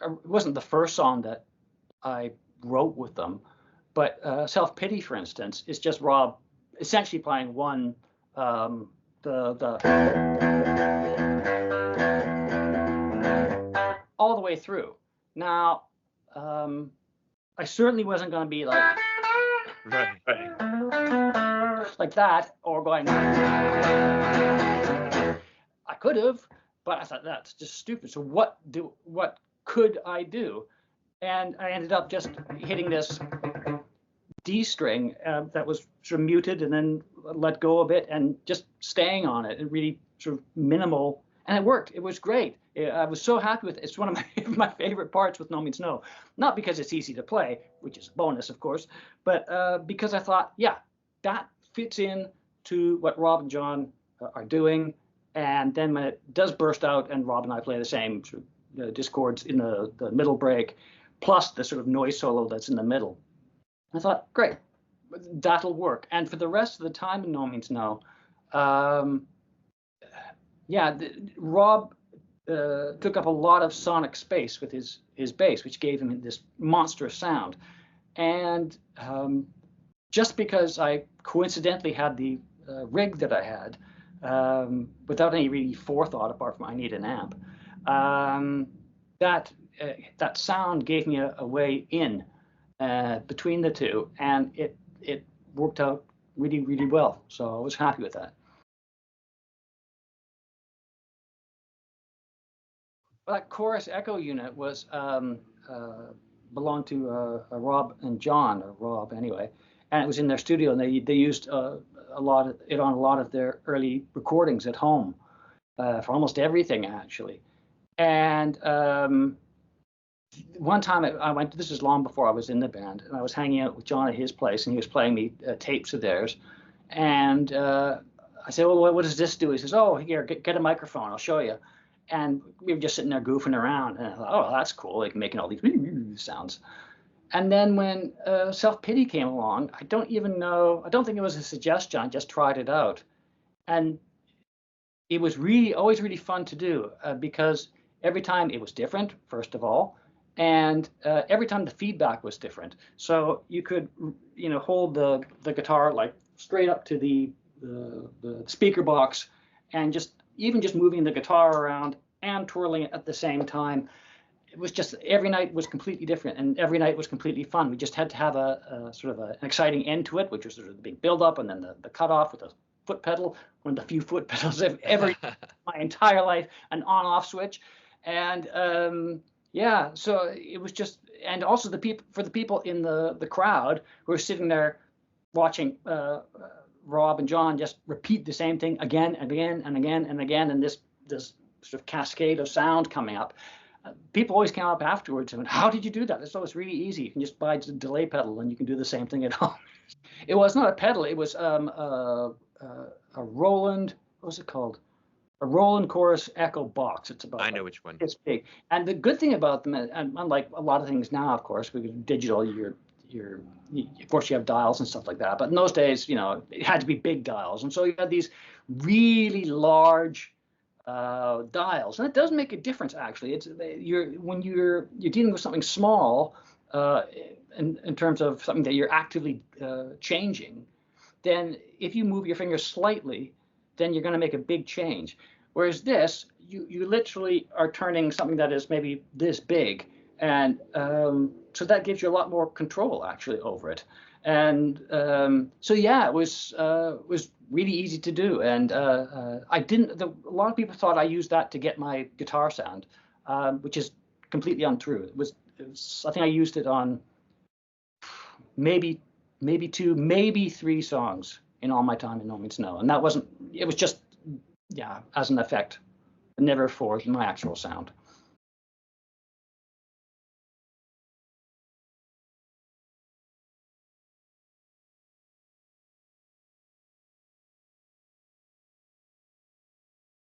it wasn't the first song that I wrote with them, but Self-Pity, for instance, is just Rob essentially playing one, the all the way through. Now, I certainly wasn't going to be like like that, or going. I could have, but I thought that's just stupid. So what could I do? And I ended up just hitting this D string that was sort of muted and then let go a bit and just staying on it and really sort of minimal. And it worked. It was great. I was so happy with it. It's one of my favorite parts with Nomeansno. Not because it's easy to play, which is a bonus, of course, but because I thought, yeah, that fits in to what Rob and John are doing. And then when it does burst out and Rob and I play the same sort of discords in the middle break, plus the sort of noise solo that's in the middle, I thought, great, that'll work. And for the rest of the time in Nomeansno, Rob took up a lot of sonic space with his bass, which gave him this monstrous sound. And just because I coincidentally had the rig that I had, without any really forethought apart from I need an amp, that sound gave me a way in between the two, and it worked out really, really well. So I was happy with that. That Chorus Echo unit was belonged to Rob and John, or Rob anyway, and it was in their studio, and they used a lot of it on a lot of their early recordings at home for almost everything actually. And one time I went, this is long before I was in the band, and I was hanging out with John at his place, and he was playing me tapes of theirs. And I said, well, what does this do? He says, oh, here, get a microphone, I'll show you. And we were just sitting there goofing around, and I thought, oh, that's cool, like making all these sounds. And then when Self-Pity came along, I don't think it was a suggestion, I just tried it out. And it was always really fun to do because every time it was different, first of all, and every time the feedback was different. So you could, hold the guitar like straight up to the speaker box, and just moving the guitar around and twirling it at the same time. It was just, every night was completely different, and every night was completely fun. We just had to have a sort of an exciting end to it, which was sort of the big build up, and then the cutoff with the foot pedal, one of the few foot pedals I've ever my entire life, an on-off switch. And so it was just, and also for the people in the crowd who were sitting there watching Rob and John just repeat the same thing again and again and again and again, and this sort of cascade of sound coming up. People always came up afterwards and went, how did you do that? It's really easy. You can just buy the delay pedal and you can do the same thing at home. It was not a pedal. It was a Roland, what was it called? A Roland Chorus Echo box. It's about, I know which one. It's big. And the good thing about them, and unlike a lot of things now, of course, we can digital, of course you have dials and stuff like that. But in those days, it had to be big dials. And so you had these really large dials, and it does make a difference actually. When you're dealing with something small in terms of something that you're actively changing, then if you move your finger slightly, then you're going to make a big change. Whereas this, you literally are turning something that is maybe this big, and so that gives you a lot more control actually over it. And it was really easy to do. And a lot of people thought I used that to get my guitar sound, which is completely untrue. I think I used it on maybe 2, maybe 3 songs in all my time in Nomeansno. And it was just, as an effect, never for my actual sound.